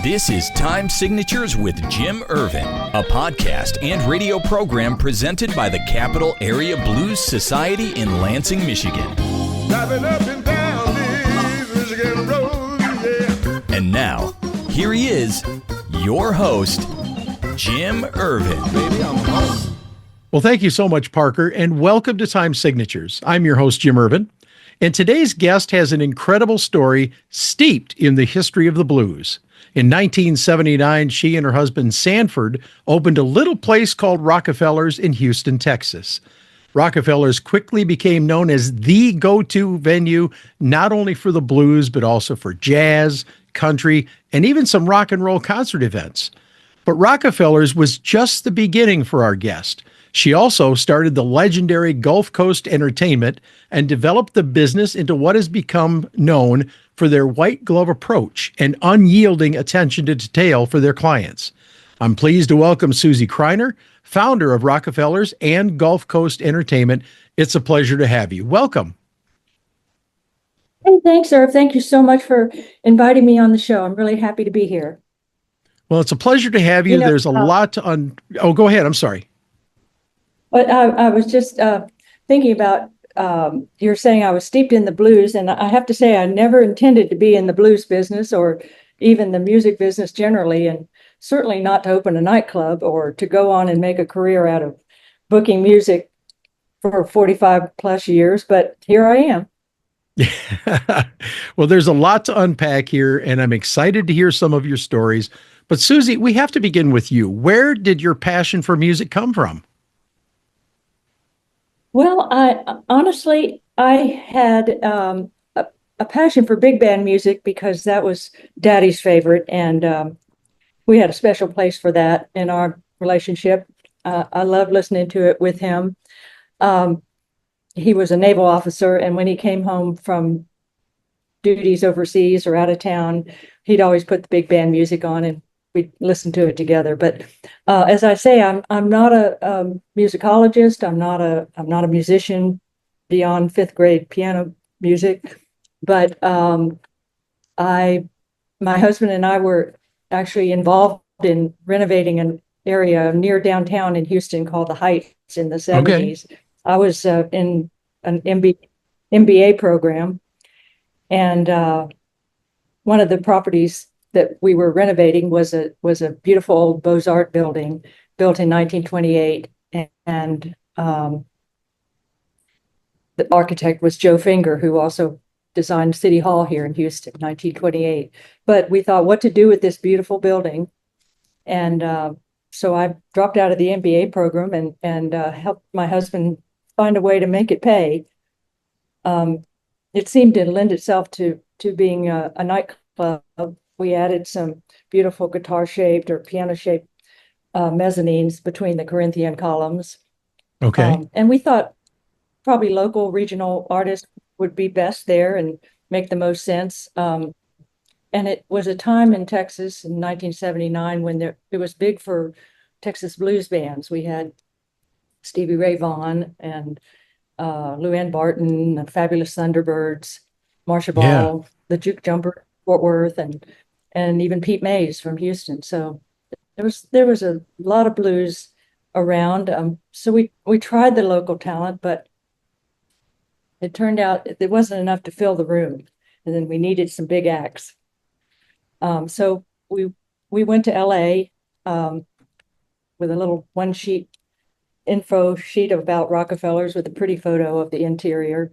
This is Time Signatures with Jim Ervin, a podcast and radio program presented by the Capital Area Blues Society in Lansing, Michigan. Driving up and down these Michigan roads, yeah. And now, here he is, your host, Jim Ervin. Baby, I'm home. Well, thank you so much, Parker, and welcome to Time Signatures. I'm your host, Jim Ervin, and today's guest has an incredible story steeped in the history of the blues. In 1979, she and her husband, Sanford, opened a little place called Rockefeller's in Houston, Texas. Rockefeller's quickly became known as the go-to venue, not only for the blues, but also for jazz, country, and even some rock and roll concert events. But Rockefeller's was just the beginning for our guest. She also started the legendary Gulf Coast Entertainment and developed the business into what has become known for their white glove approach and unyielding attention to detail for their clients. I'm pleased to welcome Susie Criner, founder of Rockefeller's and Gulf Coast Entertainment. It's a pleasure to have you. Welcome. Hey, thanks, Irv. Thank you so much for inviting me on the show. I'm really happy to be here. Well, it's a pleasure to have you. There's a lot to Oh, go ahead. I'm sorry. But I was just thinking about, you're saying I was steeped in the blues, and I have to say I never intended to be in the blues business or even the music business generally, and certainly not to open a nightclub or to go on and make a career out of booking music for 45 plus years, but here I am. Well, there's a lot to unpack here, and I'm excited to hear some of your stories. But Susie, we have to begin with you. Where did your passion for music come from? Well, I honestly had a passion for big band music because that was Daddy's favorite, and we had a special place for that in our relationship. I loved listening to it with him. He was a naval officer, and when he came home from duties overseas or out of town, he'd always put the big band music on, and we'd listen to it together. But as I say, I'm not a musicologist. I'm not a musician beyond fifth grade piano music. But my husband and I were actually involved in renovating an area near downtown in Houston called the Heights in the 70s. Okay. I was in an MBA program, and one of the properties that we were renovating was a beautiful old Beaux-Arts building built in 1928, and the architect was Joe Finger, who also designed City Hall here in Houston, 1928. But we thought, what to do with this beautiful building, and so I dropped out of the MBA program and helped my husband find a way to make it pay. It seemed to lend itself to being a nightclub. We added some beautiful guitar-shaped or piano-shaped mezzanines between the Corinthian columns. Okay. And we thought probably local regional artists would be best there and make the most sense. And it was a time in Texas in 1979 when it was big for Texas blues bands. We had Stevie Ray Vaughan and Luann Barton, the Fabulous Thunderbirds, Marcia Ball, the Juke Jumper, Fort Worth, and even Pete Mays from Houston. So there was a lot of blues around. So we tried the local talent, but it turned out it wasn't enough to fill the room, and then we needed some big acts. So we went to LA with a little one-sheet info sheet about Rockefeller's with a pretty photo of the interior,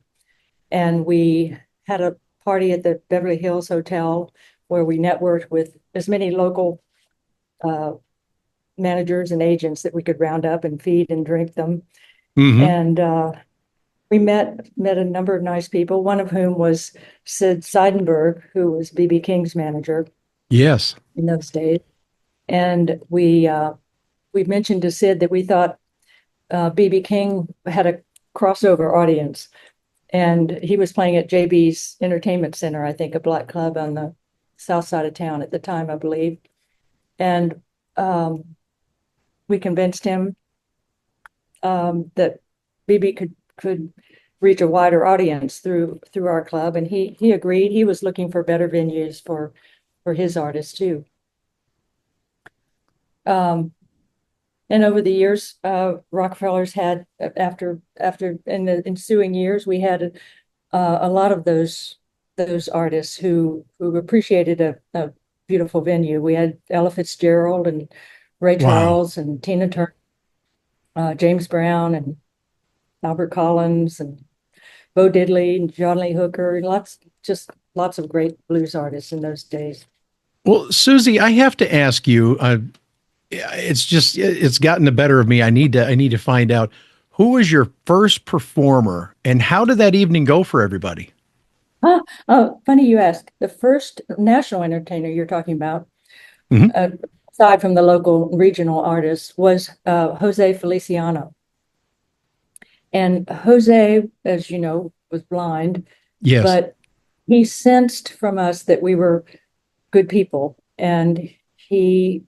and we had a party at the Beverly Hills Hotel where we networked with as many local managers and agents that we could round up and feed and drink them. Mm-hmm. And we met a number of nice people, one of whom was Sid Seidenberg, who was B.B. King's manager. Yes. In those days. And we mentioned to Sid that we thought B.B. King had a crossover audience, and he was playing at JB's Entertainment Center, I think, a black club on the south side of town at the time, I believe. And we convinced him that BB could reach a wider audience through our club, and he agreed. He was looking for better venues for his artists too. And over the years, Rockefellers had after in the ensuing years, we had a lot of those artists who appreciated a beautiful venue. We had Ella Fitzgerald and Ray Wow. Charles and Tina Turner, James Brown and Albert Collins and Bo Diddley and John Lee Hooker, and lots of great blues artists in those days. Well, Susie, I have to ask you, it's gotten the better of me. I need to find out, who was your first performer and how did that evening go for everybody? Oh, funny you ask. The first national entertainer you're talking about, Mhm. uh, aside from the local regional artists, was Jose Feliciano. And Jose, as you know, was blind, Yes. but he sensed from us that we were good people, and he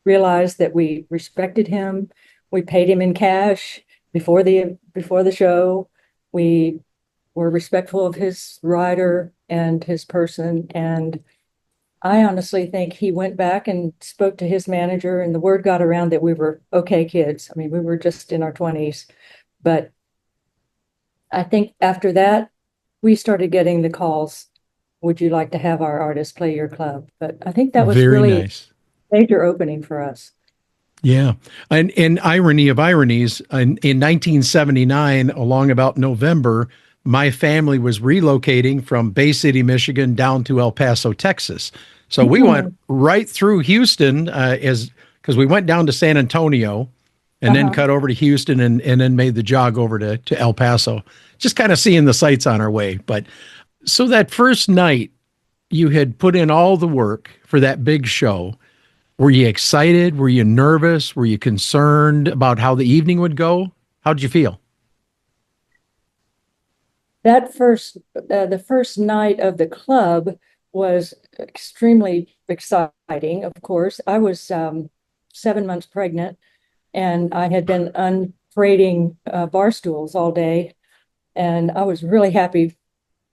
realized that we respected him. We paid him in cash before the show. We were respectful of his rider and his person. And I honestly think he went back and spoke to his manager, and the word got around that we were okay kids. I mean, we were just in our 20s. But I think after that, we started getting the calls. Would you like to have our artist play your club? But I think that was Very really nice. a major opening for us. Yeah. And irony of ironies, in 1979, along about November, my family was relocating from Bay City, Michigan down to El Paso, Texas. So we went Mhm. right through Houston, as because we went down to San Antonio and then Uh-huh. cut over to Houston and then made the jog over to El Paso, just kind of seeing the sights on our way. But so that first night, you had put in all the work for that big show. Were you excited? Were you nervous? Were you concerned about how the evening would go? How did you feel? The first night of the club was extremely exciting. Of course, I was 7 months pregnant, and I had been unbraiding bar stools all day, and I was really happy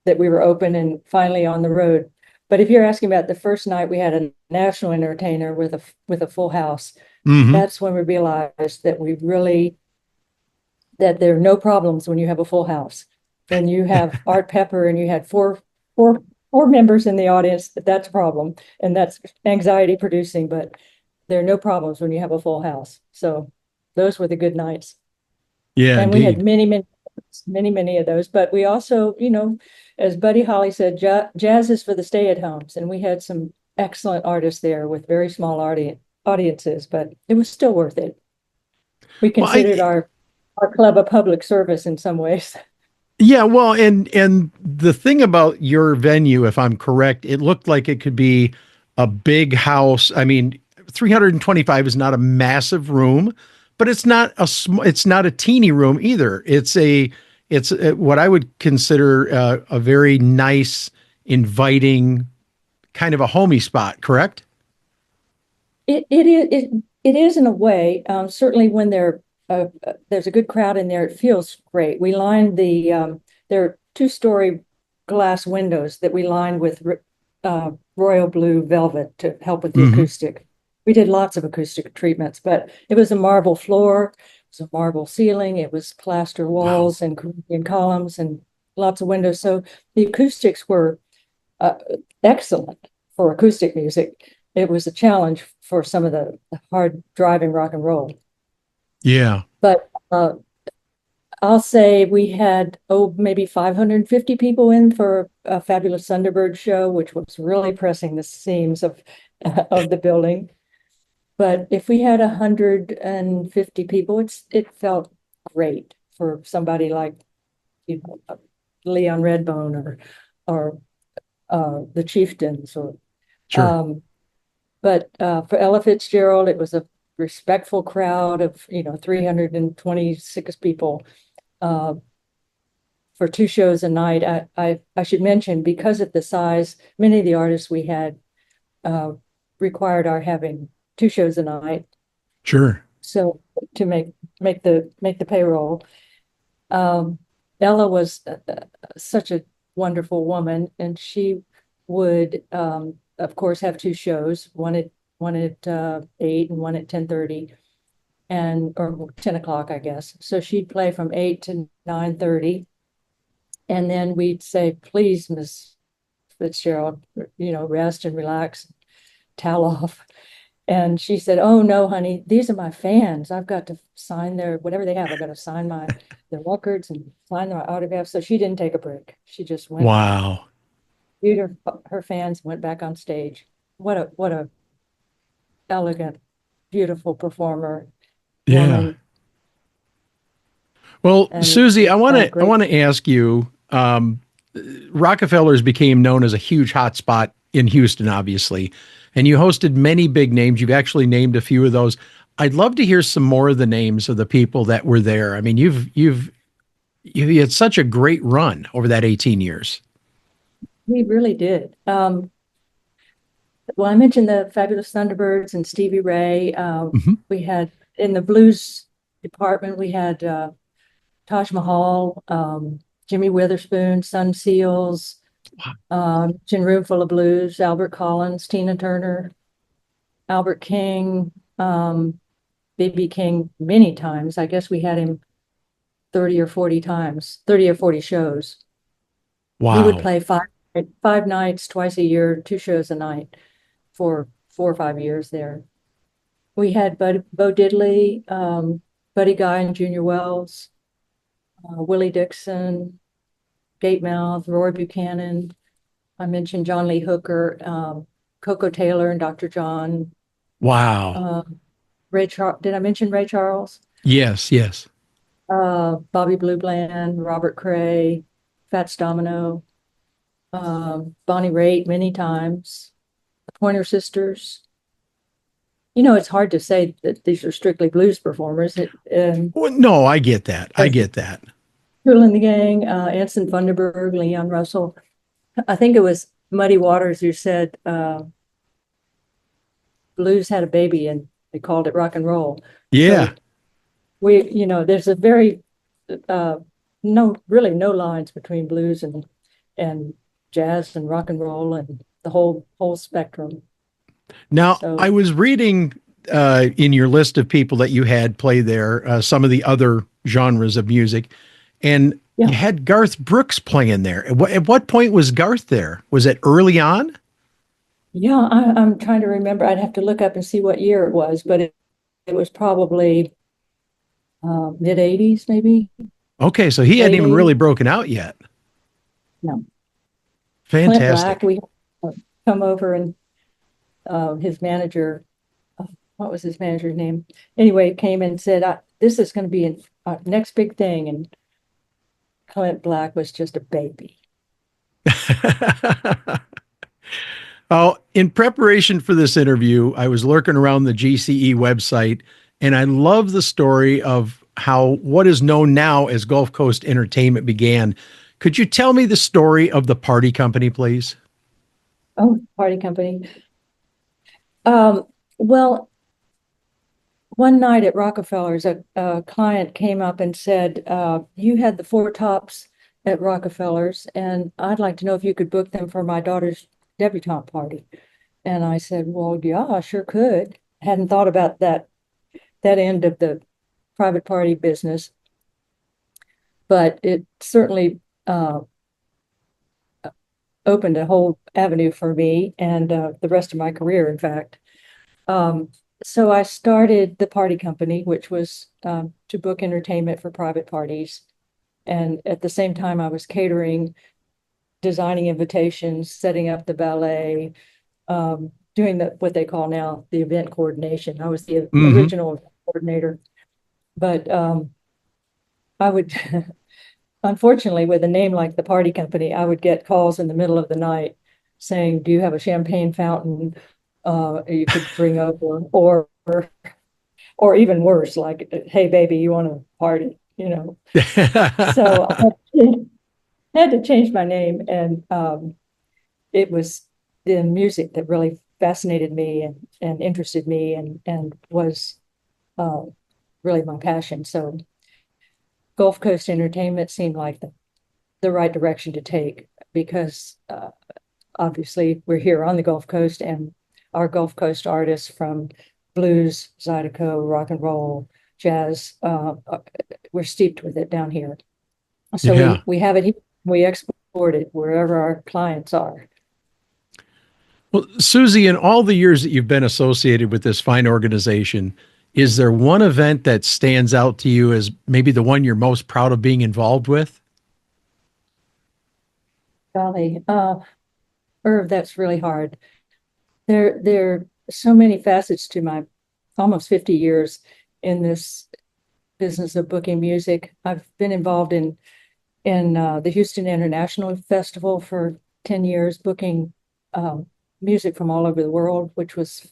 that we were open and finally on the road. But if you're asking about the first night, we had a national entertainer with a full house. Hmm. That's when we realized that there are no problems when you have a full house. When you have Art Pepper and you had four members in the audience, that's a problem, and that's anxiety producing. But there are no problems when you have a full house. So those were the good nights, Yeah, and we had indeed. many of those. But we also, as Buddy Holly said, jazz is for the stay-at-homes, and we had some excellent artists there with very small audiences, but it was still worth it. We Well, considered our club a public service in some ways. yeah, well, and the thing about your venue, if I'm correct, it looked like it could be a big house. I mean, 325 is not a massive room, but it's not a teeny room either. It's what I would consider a very nice, inviting kind of a homey spot, correct? It is in a way. Certainly, when there's a good crowd in there, it feels great. We lined there are two-story glass windows that we lined with royal blue velvet to help with the Hmm. acoustic. We did lots of acoustic treatments, but it was a marble floor, it was a marble ceiling, it was plaster Wow. walls and Corinthian columns and lots of windows. So the acoustics were uh, excellent for acoustic music. It was a challenge for some of the hard driving rock and roll. Yeah. But I'll say we had, maybe 550 people in for a Fabulous Thunderbird show, which was really pressing the seams of the building. But if we had 150 people, it felt great for somebody like, Leon Redbone or the Chieftains or Sure. um, But for Ella Fitzgerald, it was a respectful crowd of, 326 people uh, for two shows a night. I should mention, because of the size, many of the artists we had uh, required our having two shows a night. Sure. So to make the payroll. Um, Ella was such a wonderful woman, and she would, of course, have two shows, one at one at 8 and one at 10:30, or 10 o'clock, I guess. So she'd play from 8 to 9:30. And then we'd say, please, Miss Fitzgerald, rest and relax, towel off. And she said, oh no, honey, these are my fans. I've got to sign whatever they have. I've got to sign their records and sign their autographs. So she didn't take a break. She just went, Wow. viewed her fans, went back on stage. What a elegant, beautiful performer, Yeah. woman. Well, And Susie, I want great. to ask you, Rockefeller's became known as a huge hotspot in Houston, obviously, and you hosted many big names. You've actually named a few of those. I'd love to hear some more of the names of the people that were there. I mean, you had such a great run over that 18 years. We really did. Well, I mentioned the Fabulous Thunderbirds and Stevie Ray. Mhm. We had in the blues department, we had Taj Mahal, Jimmy Witherspoon, Sun Seals, Room Full of Blues, Albert Collins, Tina Turner, Albert King, B.B. King many times. I guess we had him 30 or 40 times, 30 or 40 shows. He would Wow. play five nights, twice a year, 2 shows a night for 4 or 5 years there. We had Bo Diddley, Buddy Guy and Junior Wells, Willie Dixon, Gatemouth, Roy Buchanan. I mentioned John Lee Hooker, Coco Taylor and Dr. John. Wow. Did I mention Ray Charles? Yes, yes. Bobby Blue Bland, Robert Cray, Fats Domino, Bonnie Raitt many times, the Pointer Sisters. It's hard to say that these are strictly blues performers. Well, no, I get that. I get that. Kool and the Gang, Anson Funderburg, Leon Russell. I think it was Muddy Waters who said blues had a baby and they called it rock and roll. Yeah. So there's a very really no lines between blues and jazz and rock and roll and the whole spectrum. Now, So I was reading in your list of people that you had play there, some of the other genres of music, and Yeah. you had Garth Brooks playing there. At what point was Garth there? Was it early on? yeah, I'm trying to remember. I'd have to look up and see what year it was, but it was probably mid 80s, maybe. Okay, so he hadn't Late even really 80s. broken out yet. No. Clint Fantastic. Black, we come over and his manager, what was his manager's name? Anyway, came and said, this is going to be our next big thing. And Clint Black was just a baby. Oh, in preparation for this interview, I was lurking around the GCE website, and I love the story of how what is known now as Gulf Coast Entertainment began. Could you tell me the story of the party company, please? Oh, party company. Well, one night at Rockefeller's, a client came up and said, you had the Four Tops at Rockefeller's, and I'd like to know if you could book them for my daughter's debutante party. And I said, well, yeah, I sure could. Hadn't thought about that end of the private party business, but it certainly opened a whole avenue for me and the rest of my career, in fact. So I started the party company, which was to book entertainment for private parties. And at the same time, I was catering, designing invitations, setting up the ballet, doing what they call now the event coordination. I was the Mhm. original event coordinator. But I would, unfortunately, with a name like the party company, I would get calls in the middle of the night saying, do you have a champagne fountain you could bring over? Or even worse, like, hey, baby, you want to party? So I had to change my name, and it was the music that really fascinated me and interested me and was really my passion. So Gulf Coast Entertainment seemed like the right direction to take because obviously we're here on the Gulf Coast and our Gulf Coast artists from blues, zydeco, rock and roll, jazz. We're steeped with it down here. So Yeah. we have it here. We export it wherever our clients are. Well, Susie, in all the years that you've been associated with this fine organization, is there one event that stands out to you as maybe the one you're most proud of being involved with? Golly, Irv, that's really hard. There are so many facets to my almost 50 years in this business of booking music. I've been involved in the Houston International Festival for 10 years, booking music from all over the world, which was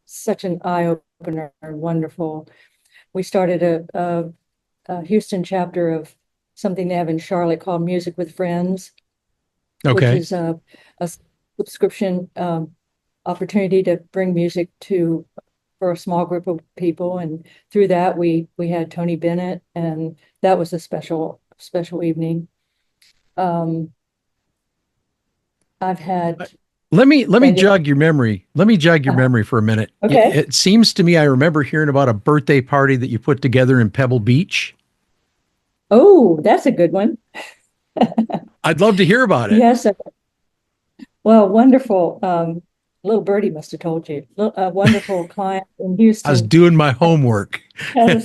such an eye-opener and wonderful. We started a Houston chapter of something they have in Charlotte called Music with Friends, which Okay. is a subscription opportunity to bring music for a small group of people. And through that, we had Tony Bennett, and that was a special evening. I've had Let me And- jog your memory. Let me jog your memory for a minute. Okay. It seems to me I remember hearing about a birthday party that you put together in Pebble Beach. Oh, that's a good one. I'd love to hear about it. Yes. Well, wonderful. Little Birdie must have told you. A wonderful client in I was Houston doing my homework. had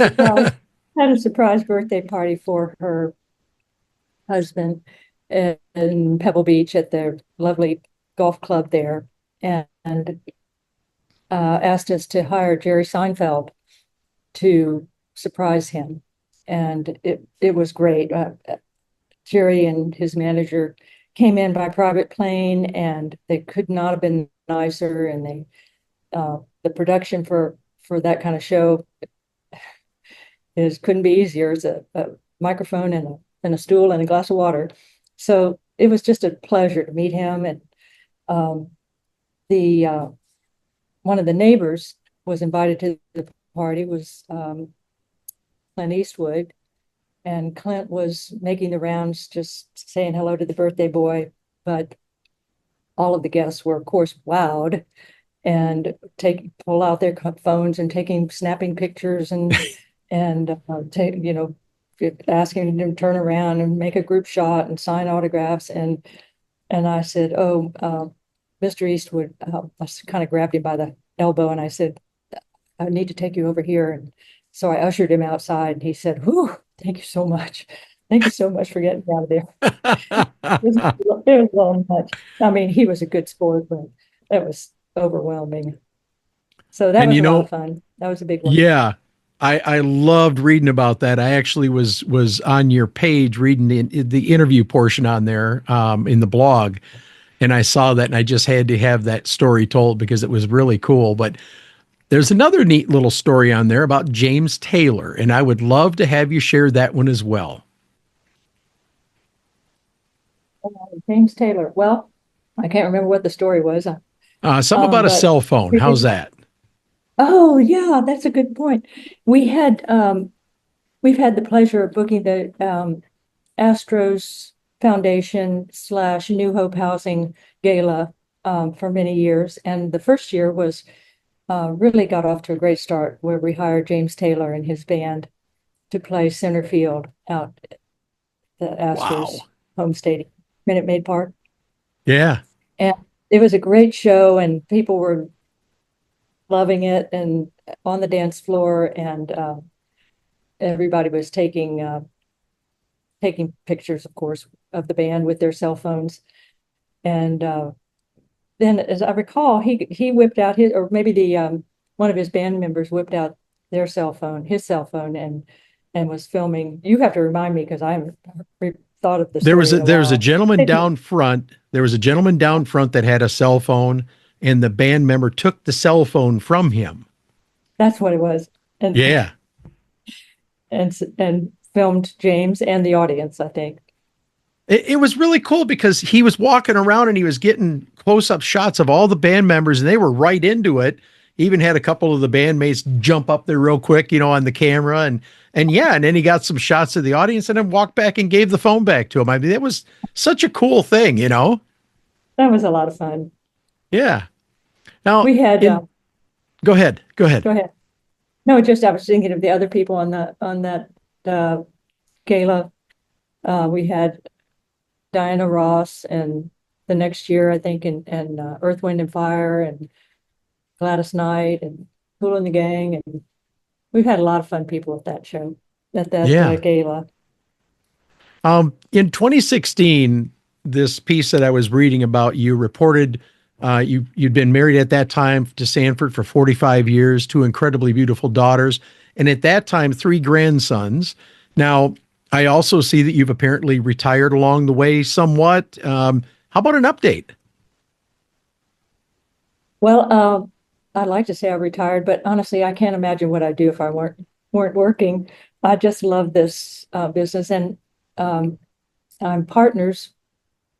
a surprise birthday party for her husband in Pebble Beach at their lovely golf club there, and asked us to hire Jerry Seinfeld to surprise him. And it was great. Jerry and his manager came in by private plane, and they could not have been nicer. And the production for that kind of show couldn't be easier. It's a microphone and a stool and a glass of water. So it was just a pleasure to meet him. And one of the neighbors was invited to the party, was Clint Eastwood. And Clint was making the rounds, just saying hello to the birthday boy. But all of the guests were, of course, wowed and pull out their phones and snapping pictures and asking him to turn around and make a group shot and sign autographs. And I said, "Oh, Mr. Eastwood," I kind of grabbed him by the elbow and I said, "I need to take you over here." And so I ushered him outside, and he said, "Whew, thank you so much. Thank you so much for getting me out of there." It was well much. I mean, he was a good sport, but that was overwhelming. So that And was a lot of fun. That was a big one. Yeah, I loved reading about that. I actually was on your page reading the interview portion on there in the blog, and I saw that, and I just had to have that story told because it was really cool. But there's another neat little story on there about James Taylor, and I would love to have you share that one as well. James Taylor. Well, I can't remember what the story was. Something about a but- cell phone. How's that? Oh, yeah, that's a good point. We've had the pleasure of booking the Astros Foundation / New Hope Housing Gala for many years. And the first year was really got off to a great start, where we hired James Taylor and his band to play center field out at the Astros home stadium, Minute Maid Park. Yeah. And it was a great show, and people were loving it and on the dance floor, and everybody was taking pictures, of course, of the band with their cell phones. And then, as I recall, he whipped out his, or maybe the one of his band members whipped out his cell phone, and was filming. You have to remind me, because I haven't thought of this. There was a gentleman down front. There was a gentleman down front that had a cell phone, and the band member took the cell phone from him. That's what it was. And Yeah. and filmed James and the audience, I think. It was really cool because he was walking around and he was getting close-up shots of all the band members, and they were right into it. Even had a couple of the bandmates jump up there real quick, on the camera, and then he got some shots of the audience and then walked back and gave the phone back to him. I mean, it was such a cool thing, That was a lot of fun. Yeah. Now, We had, go ahead. Go ahead. go ahead. No, just I was thinking of the other people on that gala. We had Diana Ross, and the next year, I think, and Earth, Wind and Fire, and Gladys Knight, and Kool and the Gang, and we've had a lot of fun people at that show, at that Yeah. gala. In 2016, this piece that I was reading about you reported you'd been married at that time to Sanford for 45 years, two incredibly beautiful daughters, and at that time, three grandsons. Now, I also see that you've apparently retired along the way somewhat. How about an update? Well, I'd like to say I retired, but honestly, I can't imagine what I'd do if I weren't working. I just love this business, and I'm partners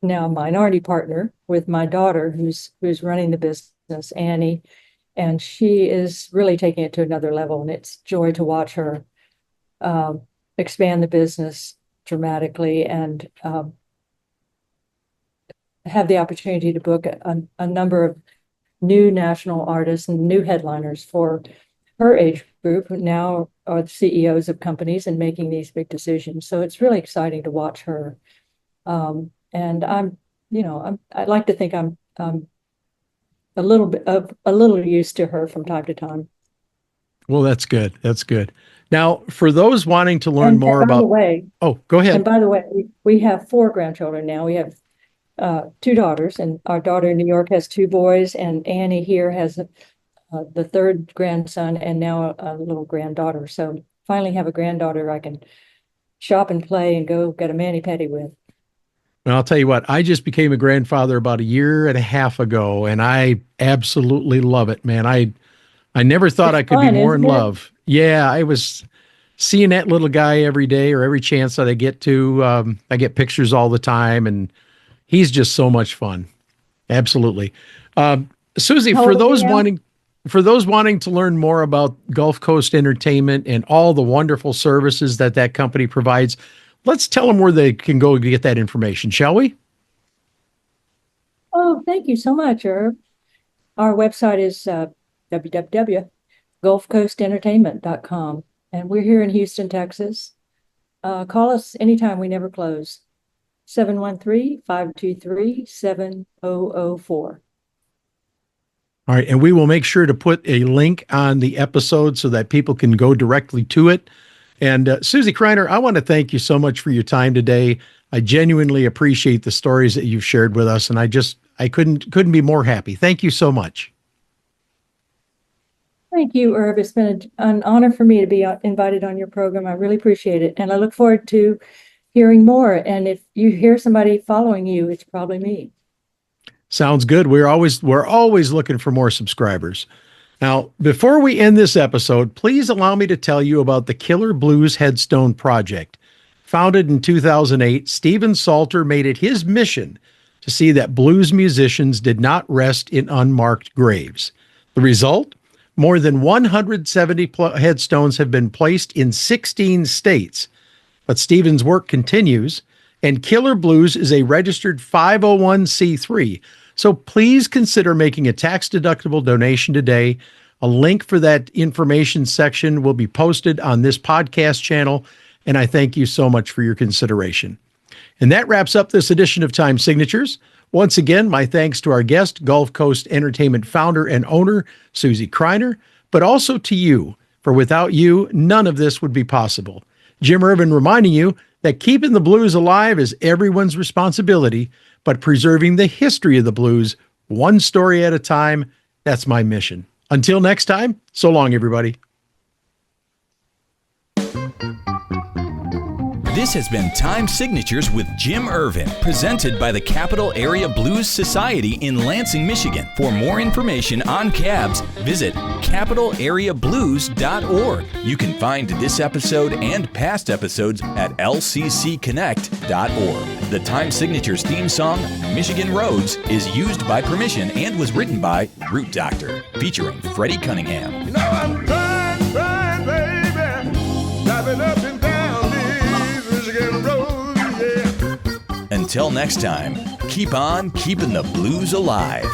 now, minority partner with my daughter, who's running the business, Annie, and she is really taking it to another level, and it's joy to watch her expand the business dramatically and have the opportunity to book a number of new national artists and new headliners for her age group, who now are the CEOs of companies and making these big decisions. So it's really exciting to watch her. And I'd like to think I'm a little used to her from time to time. Well, that's good. That's good. Now, for those wanting to learn more by the about, way, go ahead. and by the way, we have 4 grandchildren now. We have 2 daughters, and our daughter in New York has 2 boys, and Annie here has the 3rd grandson and now a little granddaughter. So finally have a granddaughter I can shop and play and go get a mani-pedi with. And I'll tell you what, I just became a grandfather about a year and a half ago, and I absolutely love it, man. I never thought I could be more in love. Yeah, I was seeing that little guy every day or every chance that I get to. I get pictures all the time, and he's just so much fun. Absolutely. Susie, for those wanting to learn more about Gulf Coast Entertainment and all the wonderful services that company provides, let's tell them where they can go to get that information, shall we? Oh, thank you so much, Irv. Our website is www.gulfcoastentertainment.com, and we're here in Houston, Texas. Call us anytime. We never close. 713-523-7004. All right, and we will make sure to put a link on the episode so that people can go directly to it. And Susie Criner, I want to thank you so much for your time today. I genuinely appreciate the stories that you've shared with us, and I couldn't be more happy. Thank you so much. Thank you, Irv. It's been an honor for me to be invited on your program. I really appreciate it, and I look forward to hearing more. And if you hear somebody following you, it's probably me. Sounds good. We're always looking for more subscribers. Now, before we end this episode, please allow me to tell you about the Killer Blues Headstone Project. Founded in 2008, Stephen Salter made it his mission to see that blues musicians did not rest in unmarked graves. The result? More than 170 headstones have been placed in 16 states. But Stephen's work continues, and Killer Blues is a registered 501c3. So please consider making a tax-deductible donation today. A link for that information section will be posted on this podcast channel, and I thank you so much for your consideration. And that wraps up this edition of Time Signatures. Once again, my thanks to our guest, Gulf Coast Entertainment founder and owner, Susie Criner, but also to you, for without you, none of this would be possible. Jim Ervin reminding you that keeping the blues alive is everyone's responsibility, but preserving the history of the blues, one story at a time, that's my mission. Until next time, so long, everybody. This has been Time Signatures with Jim Ervin, presented by the Capital Area Blues Society in Lansing, Michigan. For more information on cabs, visit capitalareablues.org. You can find this episode and past episodes at lccconnect.org. The Time Signatures theme song, Michigan Roads, is used by permission and was written by Root Doctor, featuring Freddie Cunningham. You know I'm trying, baby, driving up and down these Michigan roads, yeah. Until next time, keep on keeping the blues alive.